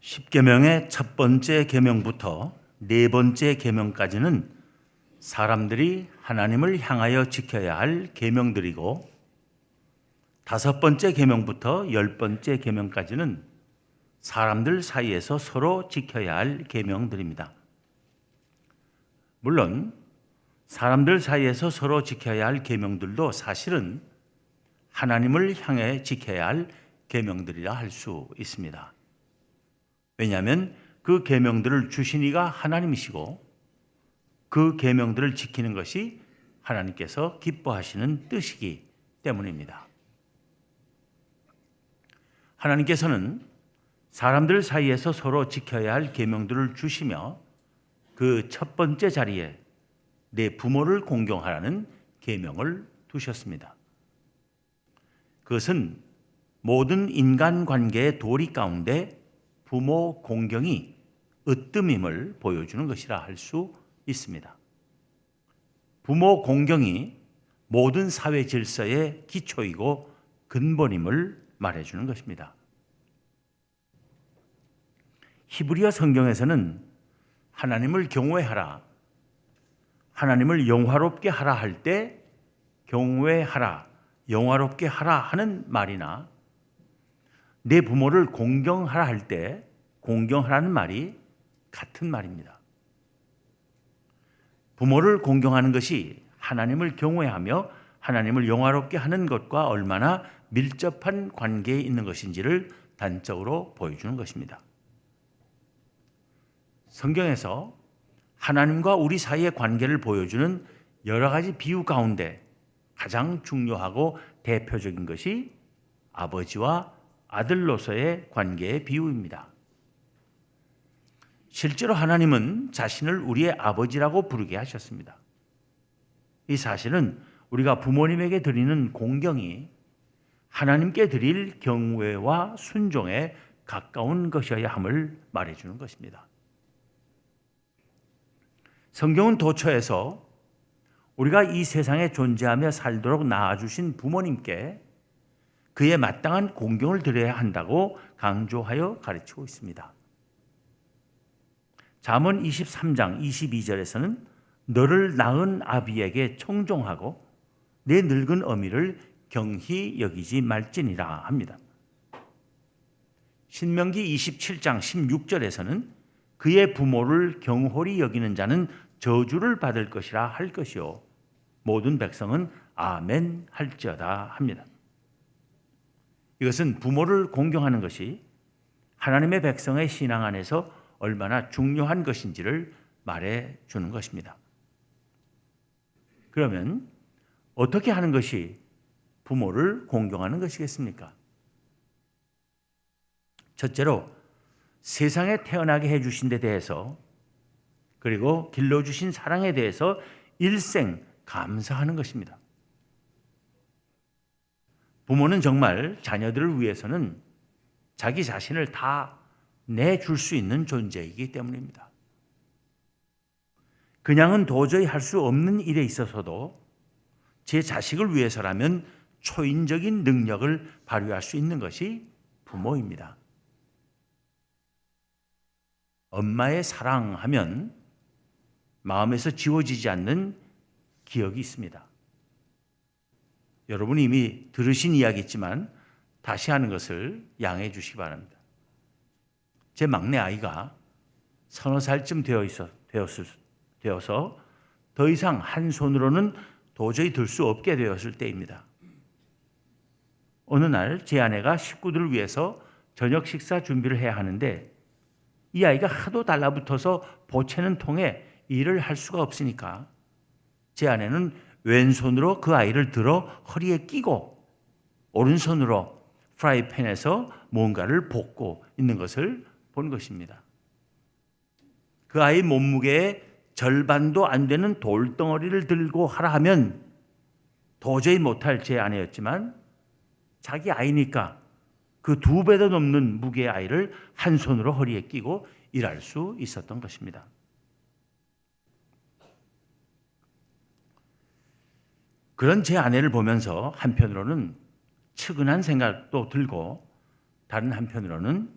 십계명의 첫 번째 계명부터 네 번째 계명까지는 사람들이 하나님을 향하여 지켜야 할 계명들이고, 다섯 번째 계명부터 열 번째 계명까지는 사람들 사이에서 서로 지켜야 할 계명들입니다. 물론 사람들 사이에서 서로 지켜야 할 계명들도 사실은 하나님을 향해 지켜야 할 계명들이라 할 수 있습니다. 왜냐하면 그 계명들을 주신 이가 하나님이시고 그 계명들을 지키는 것이 하나님께서 기뻐하시는 뜻이기 때문입니다. 하나님께서는 사람들 사이에서 서로 지켜야 할 계명들을 주시며 그 첫 번째 자리에 내 부모를 공경하라는 계명을 두셨습니다. 그것은 모든 인간관계의 도리 가운데 부모 공경이 으뜸임을 보여주는 것이라 할 수 있습니다. 부모 공경이 모든 사회 질서의 기초이고 근본임을 말해주는 것입니다. 히브리어 성경에서는 하나님을 경외하라, 하나님을 영화롭게 하라 할 때 경외하라, 영화롭게 하라 하는 말이나 내 부모를 공경하라 할 때 공경하라는 말이 같은 말입니다. 부모를 공경하는 것이 하나님을 경외하며 하나님을 영화롭게 하는 것과 얼마나 밀접한 관계에 있는 것인지를 단적으로 보여주는 것입니다. 성경에서 하나님과 우리 사이의 관계를 보여주는 여러 가지 비유 가운데 가장 중요하고 대표적인 것이 아버지와 아들로서의 관계의 비유입니다. 실제로 하나님은 자신을 우리의 아버지라고 부르게 하셨습니다. 이 사실은 우리가 부모님에게 드리는 공경이 하나님께 드릴 경외와 순종에 가까운 것이어야 함을 말해주는 것입니다. 성경은 도처에서 우리가 이 세상에 존재하며 살도록 낳아주신 부모님께 그에 마땅한 공경을 드려야 한다고 강조하여 가르치고 있습니다. 잠언 23장 22절에서는 너를 낳은 아비에게 청종하고 내 늙은 어미를 경히 여기지 말지니라 합니다. 신명기 27장 16절에서는 그의 부모를 경홀히 여기는 자는 저주를 받을 것이라 할 것이요 모든 백성은 아멘 할지어다 합니다. 이것은 부모를 공경하는 것이 하나님의 백성의 신앙 안에서 얼마나 중요한 것인지를 말해 주는 것입니다. 그러면 어떻게 하는 것이 부모를 공경하는 것이겠습니까? 첫째로 세상에 태어나게 해주신 데 대해서 그리고 길러주신 사랑에 대해서 일생 감사하는 것입니다. 부모는 정말 자녀들을 위해서는 자기 자신을 다 내줄 수 있는 존재이기 때문입니다. 그냥은 도저히 할 수 없는 일에 있어서도 제 자식을 위해서라면 초인적인 능력을 발휘할 수 있는 것이 부모입니다. 엄마의 사랑하면 마음에서 지워지지 않는 기억이 있습니다. 여러분이 이미 들으신 이야기지만 다시 하는 것을 양해해 주시기 바랍니다. 제 막내 아이가 서너 살쯤 되어서 더 이상 한 손으로는 도저히 들 수 없게 되었을 때입니다. 어느 날 제 아내가 식구들을 위해서 저녁 식사 준비를 해야 하는데 이 아이가 하도 달라붙어서 보채는 통에 일을 할 수가 없으니까 제 아내는 왼손으로 그 아이를 들어 허리에 끼고 오른손으로 프라이팬에서 뭔가를 볶고 있는 것을 본 것입니다. 그 아이 몸무게의 절반도 안 되는 돌덩어리를 들고 하라 하면 도저히 못할 제 아내였지만 자기 아이니까 그 2배도 넘는 무게의 아이를 한 손으로 허리에 끼고 일할 수 있었던 것입니다. 그런 제 아내를 보면서 한편으로는 측은한 생각도 들고 다른 한편으로는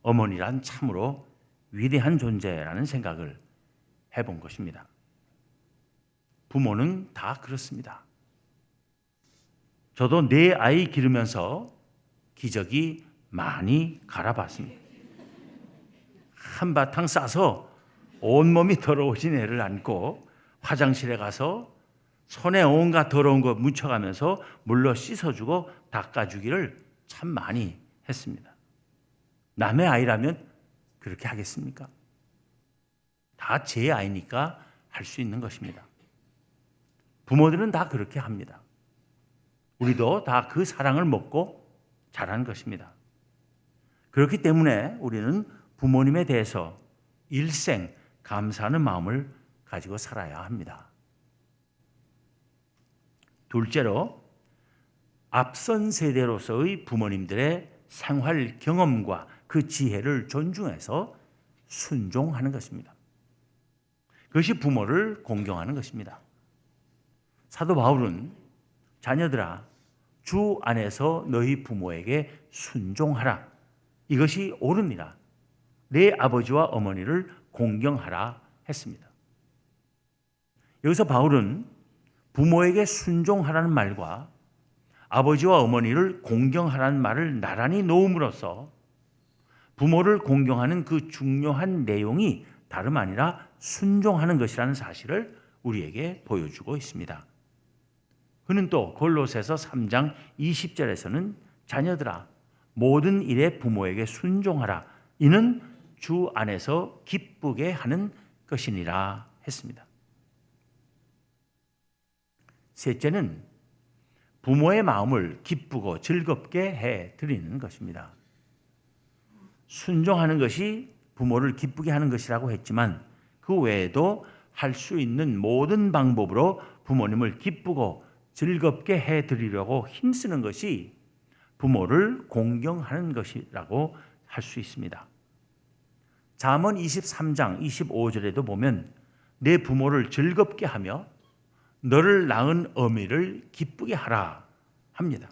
어머니란 참으로 위대한 존재라는 생각을 해본 것입니다. 부모는 다 그렇습니다. 저도 내 아이 기르면서 기저귀 많이 갈아봤습니다. 한바탕 싸서 온몸이 더러워진 애를 안고 화장실에 가서 손에 온갖 더러운 거 묻혀가면서 물로 씻어주고 닦아주기를 참 많이 했습니다. 남의 아이라면 그렇게 하겠습니까? 다 제 아이니까 할 수 있는 것입니다. 부모들은 다 그렇게 합니다. 우리도 다 그 사랑을 먹고 자란 것입니다. 그렇기 때문에 우리는 부모님에 대해서 일생 감사하는 마음을 가지고 살아야 합니다. 둘째로, 앞선 세대로서의 부모님들의 생활 경험과 그 지혜를 존중해서 순종하는 것입니다. 그것이 부모를 공경하는 것입니다. 사도 바울은 자녀들아, 주 안에서 너희 부모에게 순종하라. 이것이 옳으니라. 내 아버지와 어머니를 공경하라 했습니다. 여기서 바울은 부모에게 순종하라는 말과 아버지와 어머니를 공경하라는 말을 나란히 놓음으로써 부모를 공경하는 그 중요한 내용이 다름 아니라 순종하는 것이라는 사실을 우리에게 보여주고 있습니다. 그는 또 골로새서 3장 20절에서는 자녀들아, 모든 일에 부모에게 순종하라. 이는 주 안에서 기쁘게 하는 것이니라 했습니다. 셋째는 부모의 마음을 기쁘고 즐겁게 해 드리는 것입니다. 순종하는 것이 부모를 기쁘게 하는 것이라고 했지만 그 외에도 할 수 있는 모든 방법으로 부모님을 기쁘고 즐겁게 해 드리려고 힘쓰는 것이 부모를 공경하는 것이라고 할 수 있습니다. 잠언 23장 25절에도 보면 내 부모를 즐겁게 하며 너를 낳은 어미를 기쁘게 하라 합니다.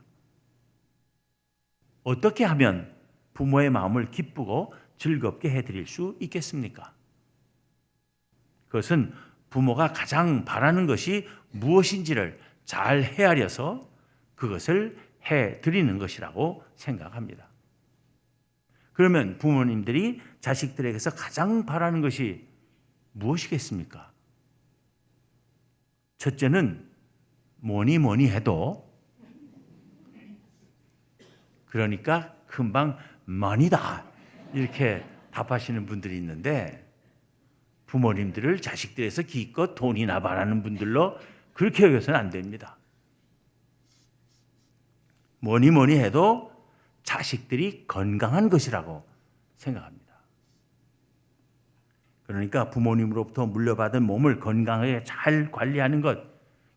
어떻게 하면 부모의 마음을 기쁘고 즐겁게 해드릴 수 있겠습니까? 그것은 부모가 가장 바라는 것이 무엇인지를 잘 헤아려서 그것을 해드리는 것이라고 생각합니다. 그러면 부모님들이 자식들에게서 가장 바라는 것이 무엇이겠습니까? 첫째는 뭐니 해도 그러니까 금방 money다 이렇게 답하시는 분들이 있는데 부모님들을 자식들에서 기껏 돈이나 바라는 분들로 그렇게 여겨서는 안 됩니다. 뭐니 해도 자식들이 건강한 것이라고 생각합니다. 그러니까 부모님으로부터 물려받은 몸을 건강하게 잘 관리하는 것,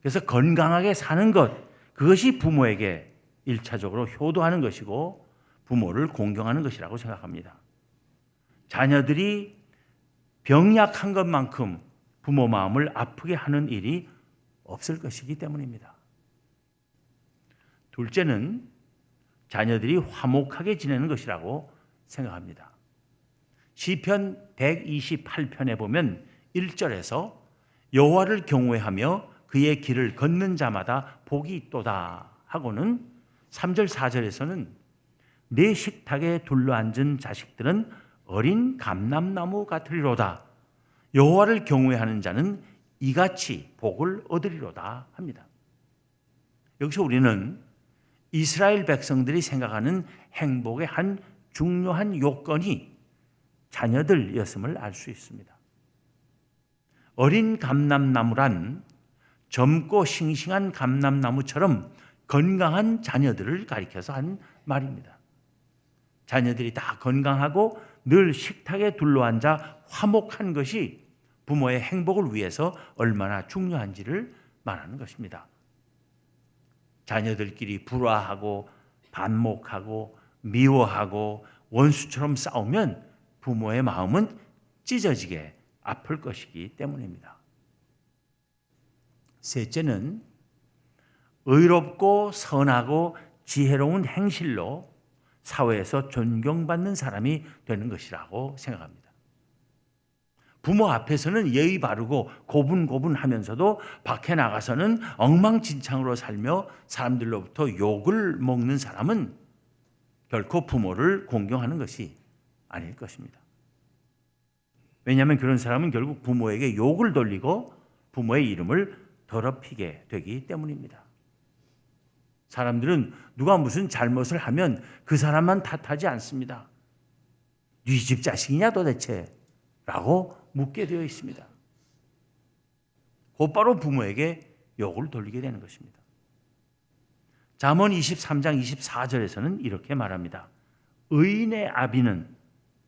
그래서 건강하게 사는 것, 그것이 부모에게 1차적으로 효도하는 것이고 부모를 공경하는 것이라고 생각합니다. 자녀들이 병약한 것만큼 부모 마음을 아프게 하는 일이 없을 것이기 때문입니다. 둘째는 자녀들이 화목하게 지내는 것이라고 생각합니다. 시편 128편에 보면 1절에서 여호와를 경외하며 그의 길을 걷는 자마다 복이 있도다 하고는 3절 4절에서는 내 식탁에 둘러앉은 자식들은 어린 감람나무 같으리로다. 여호와를 경외하는 자는 이같이 복을 얻으리로다 합니다. 여기서 우리는 이스라엘 백성들이 생각하는 행복의 한 중요한 요건이 자녀들이었음을 알 수 있습니다. 어린 감람나무란 젊고 싱싱한 감람나무처럼 건강한 자녀들을 가리켜서 한 말입니다. 자녀들이 다 건강하고 늘 식탁에 둘러앉아 화목한 것이 부모의 행복을 위해서 얼마나 중요한지를 말하는 것입니다. 자녀들끼리 불화하고 반목하고 미워하고 원수처럼 싸우면 부모의 마음은 찢어지게 아플 것이기 때문입니다. 셋째는 의롭고 선하고 지혜로운 행실로 사회에서 존경받는 사람이 되는 것이라고 생각합니다. 부모 앞에서는 예의 바르고 고분고분하면서도 밖에 나가서는 엉망진창으로 살며 사람들로부터 욕을 먹는 사람은 결코 부모를 공경하는 것이 아닐 것입니다. 왜냐하면 그런 사람은 결국 부모에게 욕을 돌리고 부모의 이름을 더럽히게 되기 때문입니다. 사람들은 누가 무슨 잘못을 하면 그 사람만 탓하지 않습니다. 네 집 자식이냐 도대체? 라고 묻게 되어 있습니다. 곧바로 부모에게 욕을 돌리게 되는 것입니다. 잠언 23장 24절에서는 이렇게 말합니다. 의인의 아비는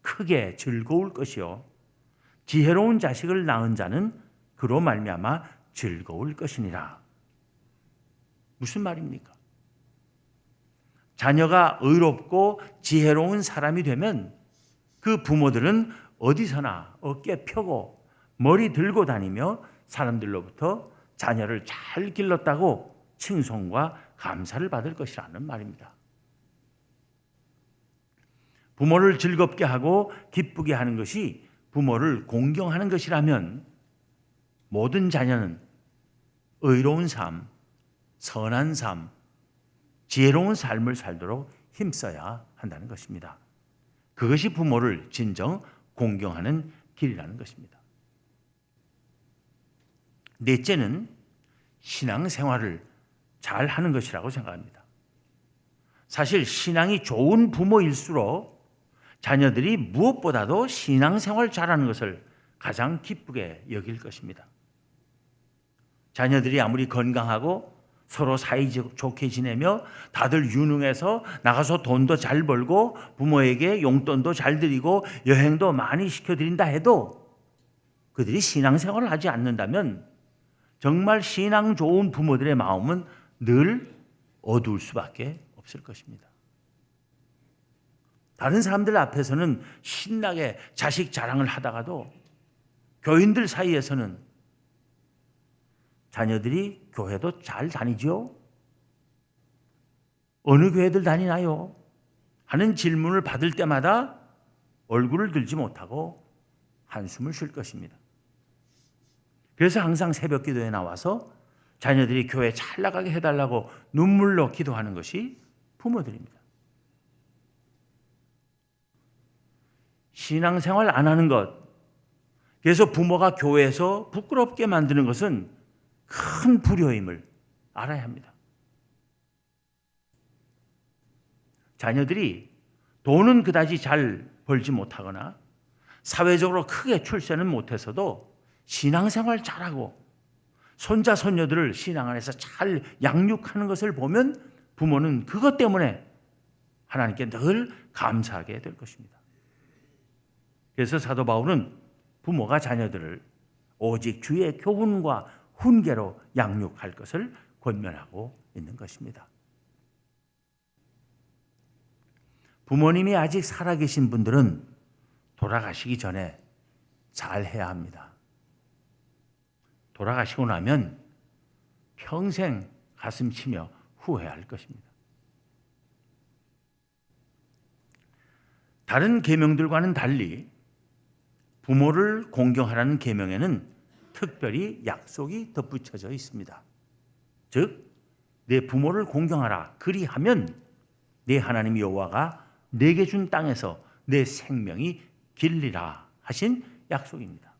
크게 즐거울 것이요 지혜로운 자식을 낳은 자는 그로 말미암아 즐거울 것이니라. 무슨 말입니까? 자녀가 의롭고 지혜로운 사람이 되면 그 부모들은 어디서나 어깨 펴고 머리 들고 다니며 사람들로부터 자녀를 잘 길렀다고 칭송과 감사를 받을 것이라는 말입니다. 부모를 즐겁게 하고 기쁘게 하는 것이 부모를 공경하는 것이라면 모든 자녀는 의로운 삶, 선한 삶, 지혜로운 삶을 살도록 힘써야 한다는 것입니다. 그것이 부모를 진정 공경하는 길이라는 것입니다. 넷째는 신앙생활을 잘 하는 것이라고 생각합니다. 사실 신앙이 좋은 부모일수록 자녀들이 무엇보다도 신앙생활 잘하는 것을 가장 기쁘게 여길 것입니다. 자녀들이 아무리 건강하고 서로 사이좋게 지내며 다들 유능해서 나가서 돈도 잘 벌고 부모에게 용돈도 잘 드리고 여행도 많이 시켜드린다 해도 그들이 신앙생활을 하지 않는다면 정말 신앙 좋은 부모들의 마음은 늘 어두울 수밖에 없을 것입니다. 다른 사람들 앞에서는 신나게 자식 자랑을 하다가도 교인들 사이에서는 자녀들이 교회도 잘 다니죠? 어느 교회들 다니나요? 하는 질문을 받을 때마다 얼굴을 들지 못하고 한숨을 쉴 것입니다. 그래서 항상 새벽 기도에 나와서 자녀들이 교회 잘 나가게 해달라고 눈물로 기도하는 것이 부모들입니다. 신앙생활 안 하는 것, 그래서 부모가 교회에서 부끄럽게 만드는 것은 큰 불효임을 알아야 합니다. 자녀들이 돈은 그다지 잘 벌지 못하거나 사회적으로 크게 출세는 못해서도 신앙생활 잘하고 손자 손녀들을 신앙 안에서 잘 양육하는 것을 보면 부모는 그것 때문에 하나님께 늘 감사하게 될 것입니다. 그래서 사도 바울은 부모가 자녀들을 오직 주의 교훈과 훈계로 양육할 것을 권면하고 있는 것입니다. 부모님이 아직 살아계신 분들은 돌아가시기 전에 잘 해야 합니다. 돌아가시고 나면 평생 가슴 치며 후회할 것입니다. 다른 계명들과는 달리 부모를 공경하라는 계명에는 특별히 약속이 덧붙여져 있습니다. 즉, 내 부모를 공경하라. 그리하면 내 하나님 여호와가 내게 준 땅에서 내 생명이 길리라 하신 약속입니다.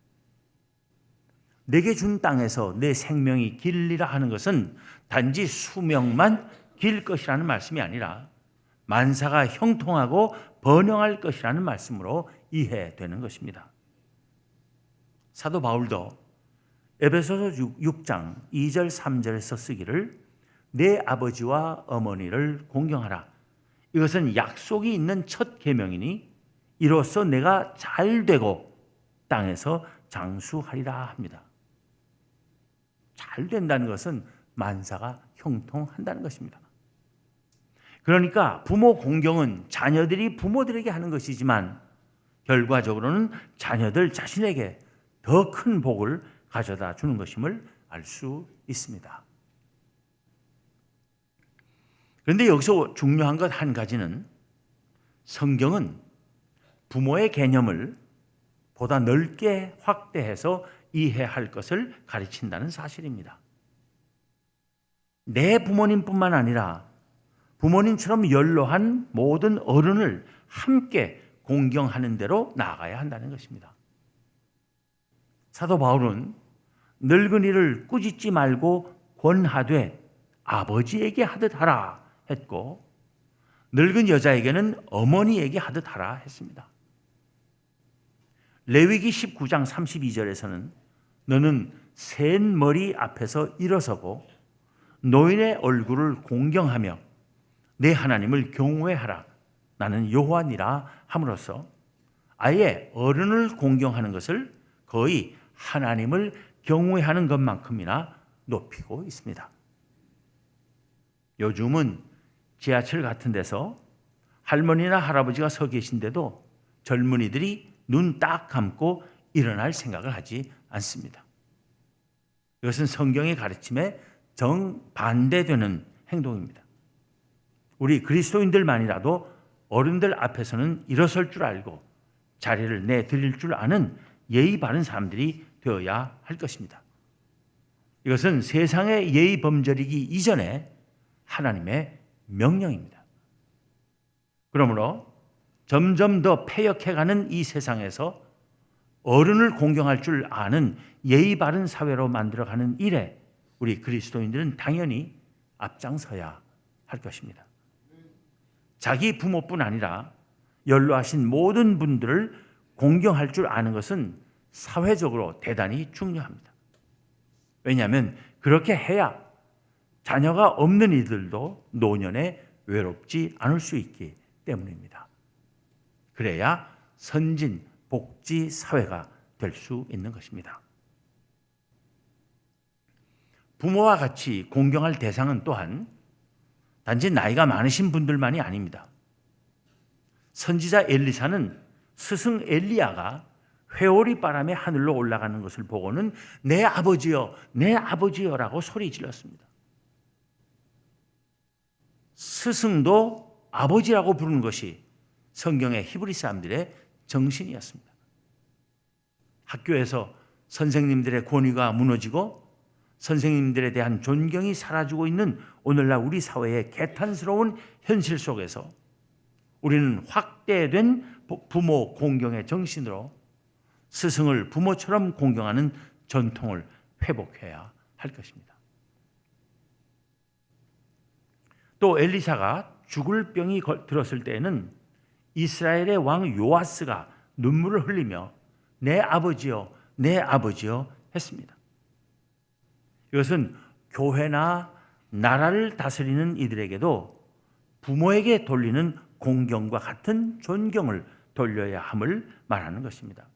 내게 준 땅에서 내 생명이 길리라 하는 것은 단지 수명만 길 것이라는 말씀이 아니라 만사가 형통하고 번영할 것이라는 말씀으로 이해되는 것입니다. 사도 바울도 에베소서 6장 2절 3절에서 쓰기를 내 아버지와 어머니를 공경하라. 이것은 약속이 있는 첫 계명이니 이로써 내가 잘 되고 땅에서 장수하리라 합니다. 잘 된다는 것은 만사가 형통한다는 것입니다. 그러니까 부모 공경은 자녀들이 부모들에게 하는 것이지만 결과적으로는 자녀들 자신에게 더 큰 복을 가져다 주는 것임을 알 수 있습니다. 그런데 여기서 중요한 것 한 가지는 성경은 부모의 개념을 보다 넓게 확대해서 이해할 것을 가르친다는 사실입니다. 내 부모님뿐만 아니라 부모님처럼 연로한 모든 어른을 함께 공경하는 대로 나아가야 한다는 것입니다. 사도 바울은 늙은이를 꾸짖지 말고 권하되 아버지에게 하듯 하라 했고, 늙은 여자에게는 어머니에게 하듯 하라 했습니다. 레위기 19장 32절에서는 너는 센 머리 앞에서 일어서고 노인의 얼굴을 공경하며 내 하나님을 경외하라. 나는 여호와니라 함으로써 아예 어른을 공경하는 것을 거의 하나님을 경외하는 것만큼이나 높이고 있습니다. 요즘은 지하철 같은 데서 할머니나 할아버지가 서 계신데도 젊은이들이 눈 딱 감고 일어날 생각을 하지 않습니다. 이것은 성경의 가르침에 정반대되는 행동입니다. 우리 그리스도인들만이라도 어른들 앞에서는 일어설 줄 알고 자리를 내드릴 줄 아는 예의 바른 사람들이 되어야 할 것입니다. 이것은 세상의 예의 범절이기 이전에 하나님의 명령입니다. 그러므로 점점 더 패역해가는 이 세상에서 어른을 공경할 줄 아는 예의 바른 사회로 만들어가는 일에 우리 그리스도인들은 당연히 앞장서야 할 것입니다. 자기 부모뿐 아니라 연로하신 모든 분들을 공경할 줄 아는 것은 사회적으로 대단히 중요합니다. 왜냐하면 그렇게 해야 자녀가 없는 이들도 노년에 외롭지 않을 수 있기 때문입니다. 그래야 선진, 복지 사회가 될 수 있는 것입니다. 부모와 같이 공경할 대상은 또한 단지 나이가 많으신 분들만이 아닙니다. 선지자 엘리사는 스승 엘리야가 회오리 바람에 하늘로 올라가는 것을 보고는 내 아버지여, 내 아버지여라고 소리 질렀습니다. 스승도 아버지라고 부르는 것이 성경의 히브리 사람들의 정신이었습니다. 학교에서 선생님들의 권위가 무너지고 선생님들에 대한 존경이 사라지고 있는 오늘날 우리 사회의 개탄스러운 현실 속에서 우리는 확대된 부모 공경의 정신으로 스승을 부모처럼 공경하는 전통을 회복해야 할 것입니다. 또 엘리사가 죽을 병이 들었을 때에는 이스라엘의 왕 요아스가 눈물을 흘리며 내 아버지여, 내 아버지여 했습니다. 이것은 교회나 나라를 다스리는 이들에게도 부모에게 돌리는 공경과 같은 존경을 돌려야 함을 말하는 것입니다.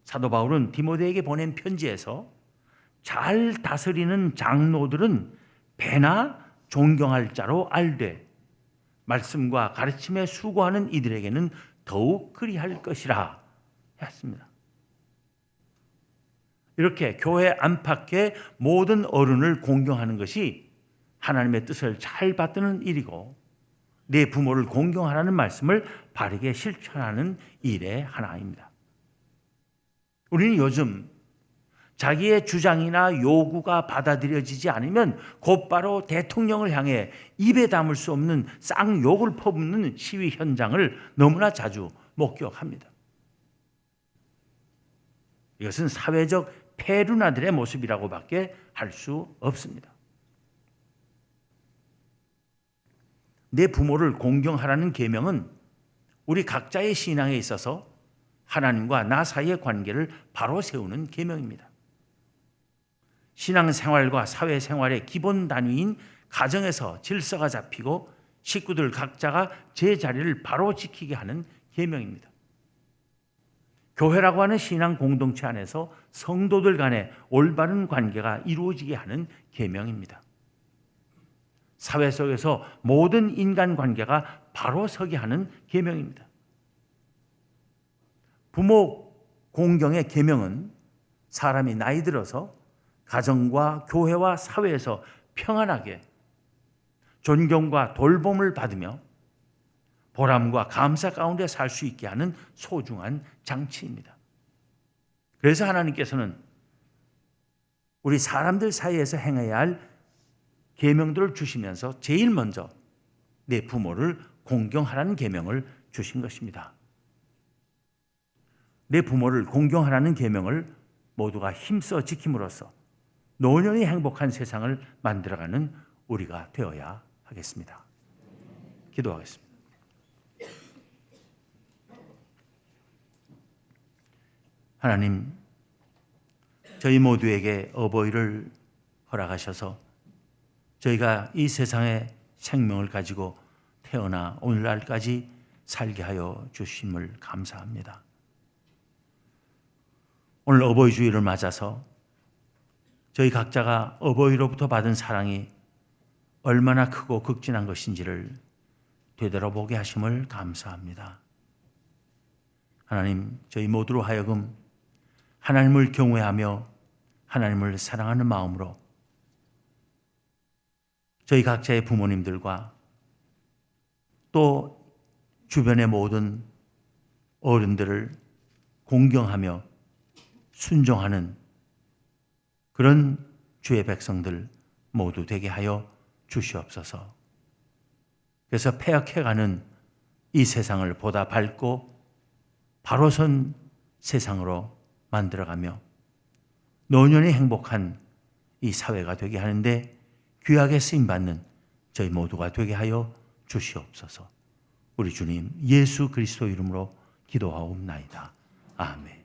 사도 바울은 디모데에게 보낸 편지에서 잘 다스리는 장로들은 배나 존경할 자로 알되 말씀과 가르침에 수고하는 이들에게는 더욱 그리할 것이라 했습니다. 이렇게 교회 안팎의 모든 어른을 공경하는 것이 하나님의 뜻을 잘 받드는 일이고 내 부모를 공경하라는 말씀을 바르게 실천하는 일의 하나입니다. 우리는 요즘 자기의 주장이나 요구가 받아들여지지 않으면 곧바로 대통령을 향해 입에 담을 수 없는 쌍욕을 퍼붓는 시위 현장을 너무나 자주 목격합니다. 이것은 사회적 페루나들의 모습이라고밖에 할 수 없습니다. 내 부모를 공경하라는 계명은 우리 각자의 신앙에 있어서 하나님과 나 사이의 관계를 바로 세우는 계명입니다. 신앙생활과 사회생활의 기본 단위인 가정에서 질서가 잡히고 식구들 각자가 제 자리를 바로 지키게 하는 계명입니다. 교회라고 하는 신앙 공동체 안에서 성도들 간의 올바른 관계가 이루어지게 하는 계명입니다. 사회 속에서 모든 인간 관계가 바로 서게 하는 계명입니다. 부모 공경의 계명은 사람이 나이 들어서 가정과 교회와 사회에서 평안하게 존경과 돌봄을 받으며 보람과 감사 가운데 살 수 있게 하는 소중한 장치입니다. 그래서 하나님께서는 우리 사람들 사이에서 행해야 할 계명들을 주시면서 제일 먼저 내 부모를 공경하라는 계명을 주신 것입니다. 내 부모를 공경하라는 계명을 모두가 힘써 지킴으로써 노년이 행복한 세상을 만들어가는 우리가 되어야 하겠습니다. 기도하겠습니다. 하나님, 저희 모두에게 어버이를 허락하셔서 저희가 이 세상에 생명을 가지고 태어나 오늘날까지 살게 하여 주심을 감사합니다. 오늘 어버이 주일을 맞아서 저희 각자가 어버이로부터 받은 사랑이 얼마나 크고 극진한 것인지를 되돌아보게 하심을 감사합니다. 하나님, 저희 모두로 하여금 하나님을 경외하며 하나님을 사랑하는 마음으로 저희 각자의 부모님들과 또 주변의 모든 어른들을 공경하며 순종하는 그런 주의 백성들 모두 되게 하여 주시옵소서. 그래서 폐역해가는 이 세상을 보다 밝고 바로 선 세상으로 만들어가며 노년이 행복한 이 사회가 되게 하는데 귀하게 쓰임받는 저희 모두가 되게 하여 주시옵소서. 우리 주님 예수 그리스도 이름으로 기도하옵나이다. 아멘.